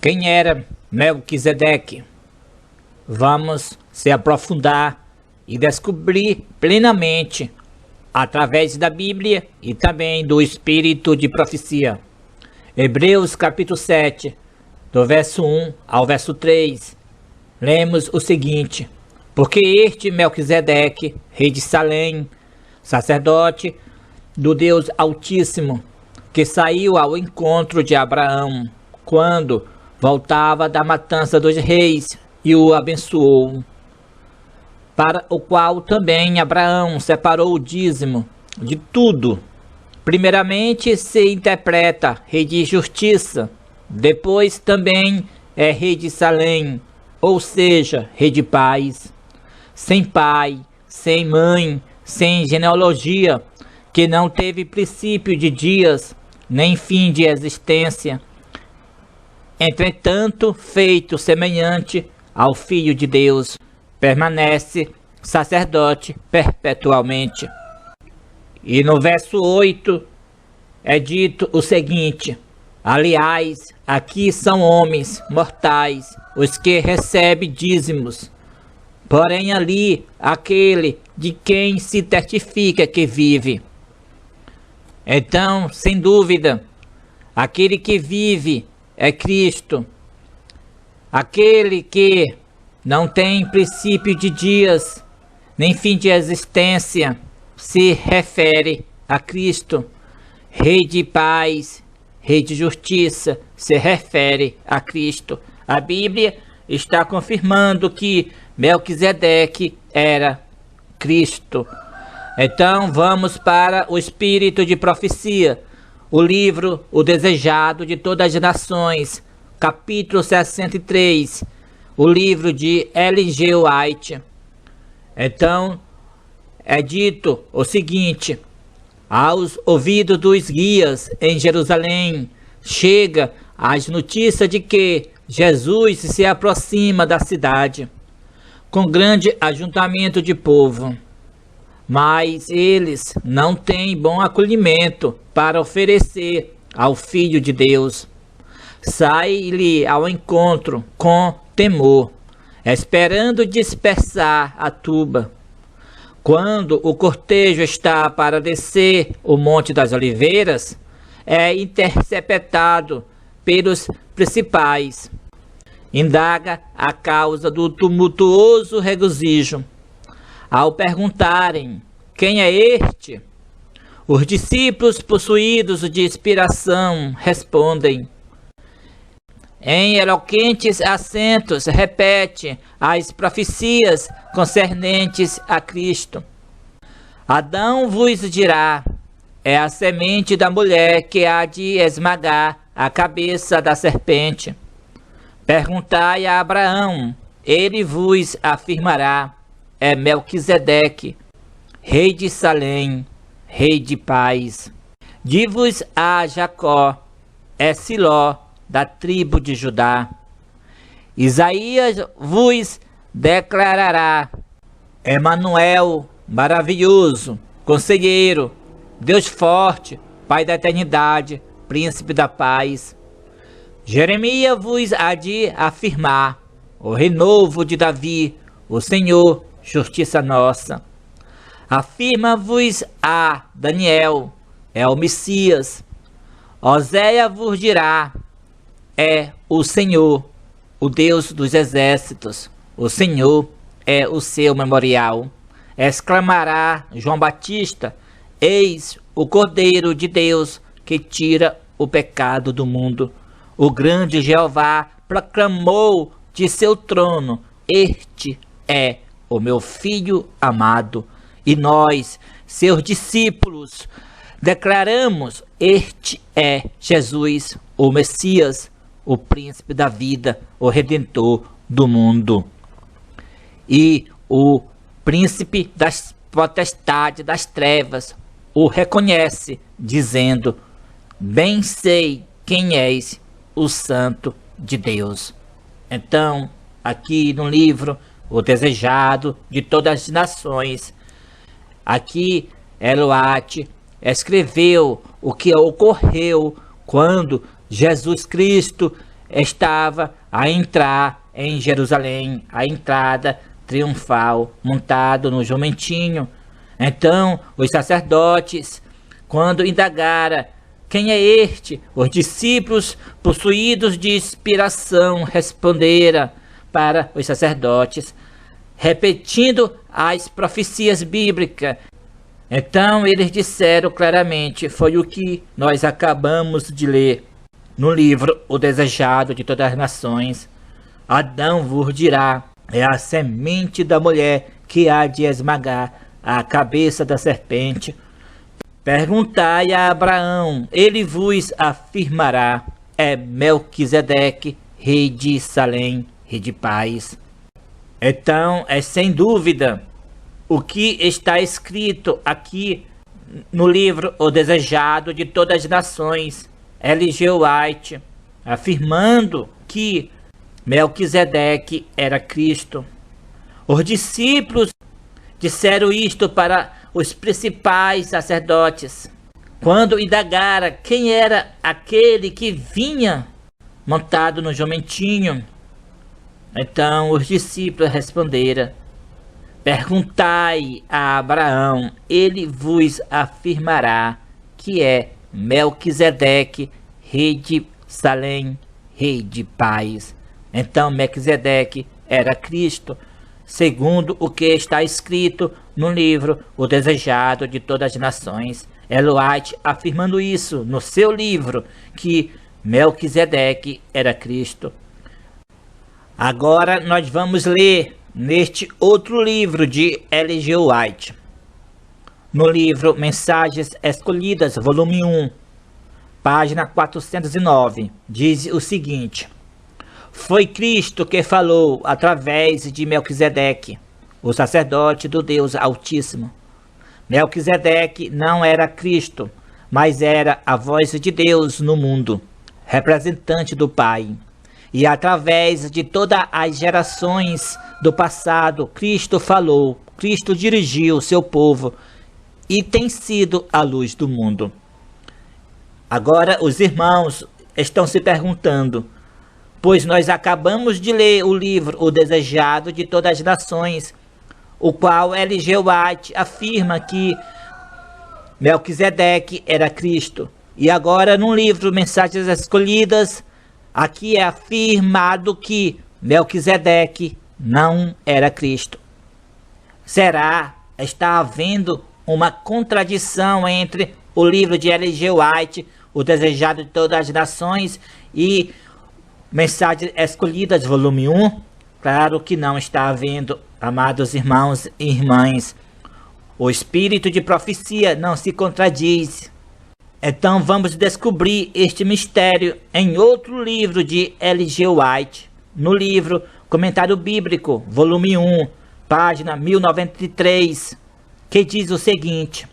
Quem era Melquisedeque? Vamos se aprofundar e descobrir plenamente através da Bíblia e também do espírito de profecia. Hebreus capítulo 7, do verso 1 ao verso 3, lemos o seguinte: porque este Melquisedeque, rei de Salém, sacerdote do Deus Altíssimo, que saiu ao encontro de Abraão, quando voltava da matança dos reis, e o abençoou, para o qual também Abraão separou o dízimo de tudo. Primeiramente se interpreta rei de justiça, depois também é rei de Salém, ou seja, rei de paz, sem pai, sem mãe, sem genealogia, que não teve princípio de dias, nem fim de existência, entretanto feito semelhante ao Filho de Deus, permanece sacerdote perpetuamente. E no verso 8 é dito o seguinte: aliás, aqui são homens mortais os que recebem dízimos, porém ali aquele de quem se testifica que vive. Então, sem dúvida, aquele que vive é Cristo. Aquele que não tem princípio de dias, nem fim de existência, se refere a Cristo. Rei de paz, rei de justiça, se refere a Cristo. A Bíblia está confirmando que Melquisedeque era Cristo. Então vamos para o espírito de profecia, o livro O Desejado de Todas as Nações, capítulo 63, o livro de Ellen G. White. Então é dito o seguinte: aos ouvidos dos guias em Jerusalém chega as notícias de que Jesus se aproxima da cidade com grande ajuntamento de povo. Mas eles não têm bom acolhimento para oferecer ao Filho de Deus. Sai-lhe ao encontro com temor, esperando dispersar a turba. Quando o cortejo está para descer o Monte das Oliveiras, é interceptado pelos principais. Indaga a causa do tumultuoso regozijo. Ao perguntarem quem é este, os discípulos possuídos de inspiração respondem. Em eloquentes acentos repete as profecias concernentes a Cristo. Adão vos dirá: é a semente da mulher que há de esmagar a cabeça da serpente. Perguntai a Abraão, ele vos afirmará: é Melquisedeque, rei de Salém, rei de paz. Di-vos a Jacó, é Siló, da tribo de Judá. Isaías vos declarará: Emanuel, maravilhoso, conselheiro, Deus forte, Pai da eternidade, príncipe da paz. Jeremias vos há de afirmar: o renovo de Davi, o Senhor, justiça nossa. Afirma-vos a Daniel, é o Messias. Oséias vos dirá: é o Senhor, o Deus dos exércitos, o Senhor é o seu memorial. Exclamará João Batista: eis o Cordeiro de Deus que tira o pecado do mundo. O grande Jeová proclamou de seu trono: este é o meu Filho amado. E nós, seus discípulos, declaramos: este é Jesus, o Messias, o príncipe da vida, o redentor do mundo. E o príncipe das potestades das trevas o reconhece, dizendo: bem sei quem és, o Santo de Deus. Então, aqui no livro O Desejado de Todas as Nações, aqui Ellen White escreveu o que ocorreu quando Jesus Cristo estava a entrar em Jerusalém, a entrada triunfal, montado no jumentinho. Então os sacerdotes, quando indagaram quem é este, os discípulos, possuídos de inspiração, responderam para os sacerdotes, repetindo as profecias bíblicas. Então eles disseram claramente: foi o que nós acabamos de ler no livro O Desejado de Todas as Nações. Adão vos dirá: é a semente da mulher que há de esmagar a cabeça da serpente. Perguntai a Abraão, ele vos afirmará: é Melquisedeque, rei de Salém, rei de paz. Então é sem dúvida o que está escrito aqui no livro O Desejado de Todas as Nações, L.G. White, afirmando que Melquisedeque era Cristo. Os discípulos disseram isto para os principais sacerdotes, quando indagaram quem era aquele que vinha montado no jumentinho. Então os discípulos responderam: perguntai a Abraão, ele vos afirmará que é Melquisedeque, rei de Salém, rei de paz. Então Melquisedeque era Cristo, segundo o que está escrito no livro O Desejado de Todas as Nações. Ellen White afirmando isso no seu livro, que Melquisedeque era Cristo. Agora nós vamos ler neste outro livro de L.G. White, no livro Mensagens Escolhidas, volume 1, página 409, diz o seguinte: foi Cristo que falou através de Melquisedeque, o sacerdote do Deus Altíssimo. Melquisedeque não era Cristo, mas era a voz de Deus no mundo, representante do Pai. E através de todas as gerações do passado, Cristo falou, Cristo dirigiu o seu povo e tem sido a luz do mundo. Agora os irmãos estão se perguntando, pois nós acabamos de ler o livro O Desejado de Todas as Nações, o qual L.G. White afirma que Melquisedeque era Cristo. E agora no livro Mensagens Escolhidas, aqui é afirmado que Melquisedeque não era Cristo. Será? Está havendo uma contradição entre o livro de L.G. White, O Desejado de Todas as Nações, e Mensagens Escolhidas, volume 1? Claro que não está havendo, amados irmãos e irmãs. O espírito de profecia não se contradiz. Então vamos descobrir este mistério em outro livro de L.G. White, no livro Comentário Bíblico, volume 1, página 1093, que diz o seguinte: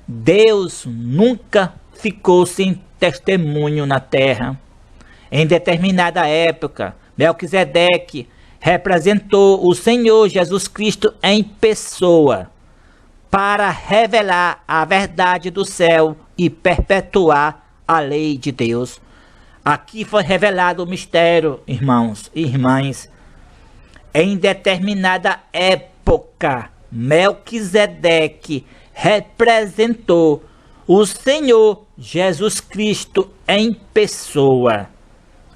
Deus nunca ficou sem testemunho na terra. Em determinada época, Melquisedeque representou o Senhor Jesus Cristo em pessoa, para revelar a verdade do céu e perpetuar a lei de Deus. Aqui foi revelado o mistério, irmãos e irmãs. Em determinada época, Melquisedeque representou o Senhor Jesus Cristo em pessoa.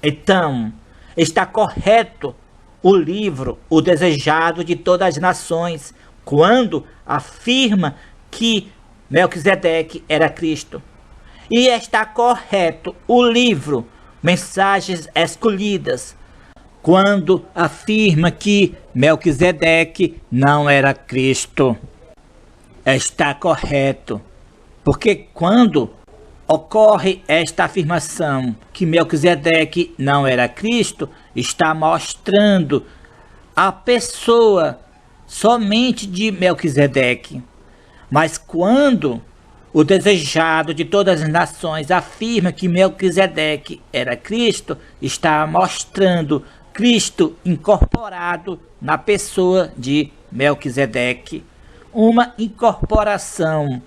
Então, está correto o livro O Desejado de Todas as Nações, quando afirma que Melquisedeque era Cristo. E está correto o livro Mensagens Escolhidas, quando afirma que Melquisedeque não era Cristo. Está correto, porque quando ocorre esta afirmação que Melquisedeque não era Cristo, está mostrando a pessoa somente de Melquisedeque. Mas quando o Desejado de Todas as Nações afirma que Melquisedeque era Cristo, está mostrando Cristo incorporado na pessoa de Melquisedeque. Uma incorporação.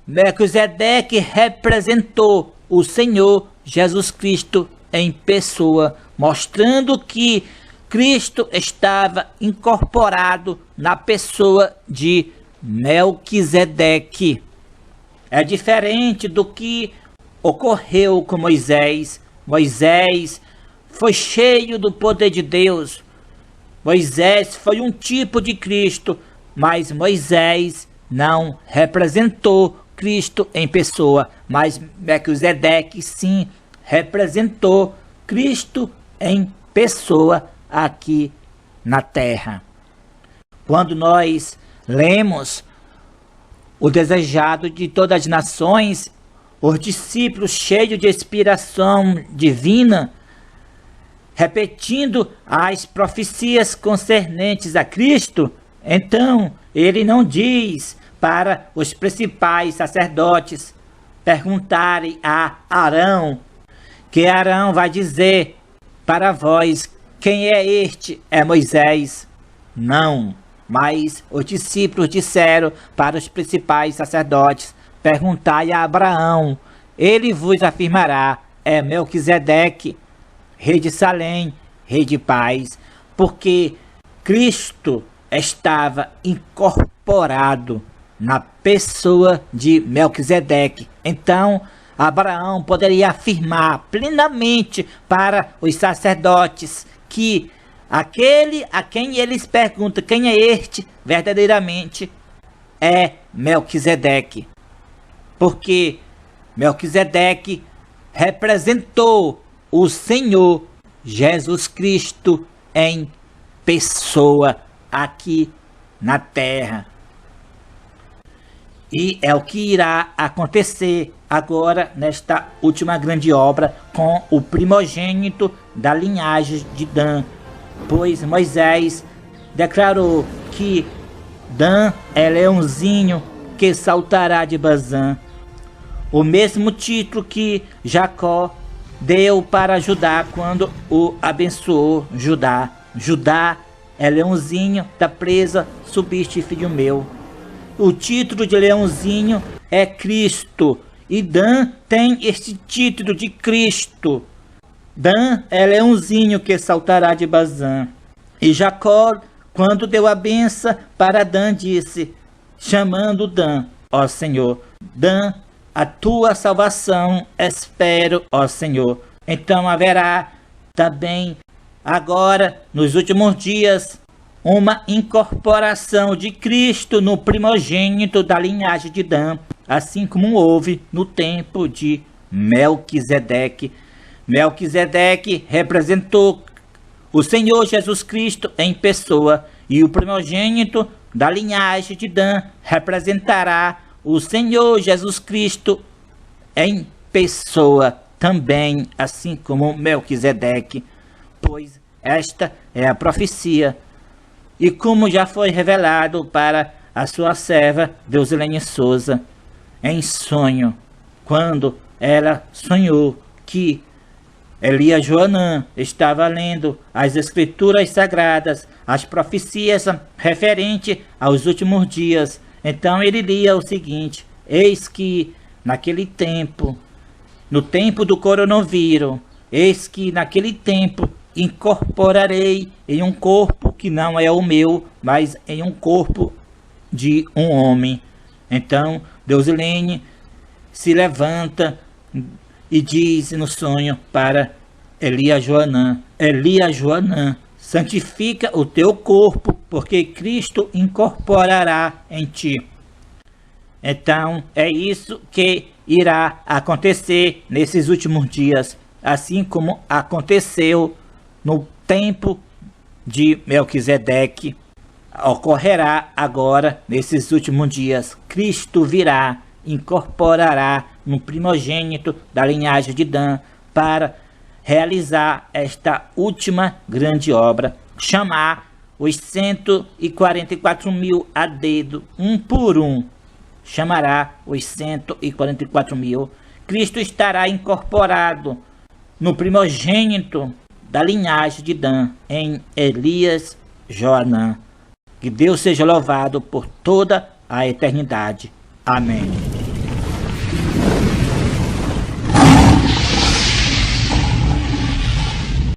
Melquisedeque representou o Senhor Jesus Cristo em pessoa, mostrando que Cristo estava incorporado na pessoa de Melquisedeque. É diferente do que ocorreu com Moisés. Moisés foi cheio do poder de Deus. Moisés foi um tipo de Cristo, mas Moisés não representou Cristo em pessoa, mas Melquisedeque sim representou Cristo em pessoa aqui na terra. Quando nós lemos o desejado de todas as nações, os discípulos cheios de inspiração divina, repetindo as profecias concernentes a Cristo, então ele não diz para os principais sacerdotes perguntarem a Arão, que Arão vai dizer para vós, quem é este? É Moisés. Não, mas os discípulos disseram para os principais sacerdotes, perguntai a Abraão, ele vos afirmará, é Melquisedeque, rei de Salém, rei de paz, porque Cristo estava incorporado na pessoa de Melquisedeque. Então, Abraão poderia afirmar plenamente para os sacerdotes que aquele a quem eles perguntam quem é este, verdadeiramente é Melquisedeque. Porque Melquisedeque representou o Senhor Jesus Cristo em pessoa aqui na terra. E é o que irá acontecer agora nesta última grande obra com o primogênito da linhagem de Dan, pois Moisés declarou que Dan é leãozinho que saltará de Bazã, o mesmo título que Jacó deu para Judá quando o abençoou Judá. Judá é leãozinho da presa, subiste filho meu. O título de leãozinho é Cristo, e Dan tem este título de Cristo. Dan é leãozinho que saltará de Bazã. E Jacó, quando deu a benção para Dan, disse, chamando Dan, ó Senhor, Dan, a tua salvação espero, ó Senhor. Então haverá também agora, nos últimos dias, uma incorporação de Cristo no primogênito da linhagem de Dan, assim como houve no tempo de Melquisedeque. Melquisedeque representou o Senhor Jesus Cristo em pessoa, e o primogênito da linhagem de Dan representará o Senhor Jesus Cristo em pessoa também, assim como Melquisedeque, pois esta é a profecia. E como já foi revelado para a sua serva Deusilene Souza, em sonho, quando ela sonhou que Elias Joanã estava lendo as escrituras sagradas, as profecias referentes aos últimos dias. Então ele lia o seguinte, eis que naquele tempo, no tempo do coronavírus, eis que naquele tempo incorporarei em um corpo que não é o meu, mas em um corpo de um homem. Então Deusilene se levanta e diz no sonho para Elias Joanã, Elias Joanã, santifica o teu corpo, porque Cristo incorporará em ti. Então é isso que irá acontecer nesses últimos dias, assim como aconteceu no tempo de Melquisedeque, ocorrerá agora nesses últimos dias. Cristo virá, incorporará no primogênito da linhagem de Dan para realizar esta última grande obra, chamar os 144 mil a dedo, um por um, chamará os 144 mil. Cristo estará incorporado no primogênito da linhagem de Dan, em Elias Joanã. Que Deus seja louvado por toda a eternidade. Amém.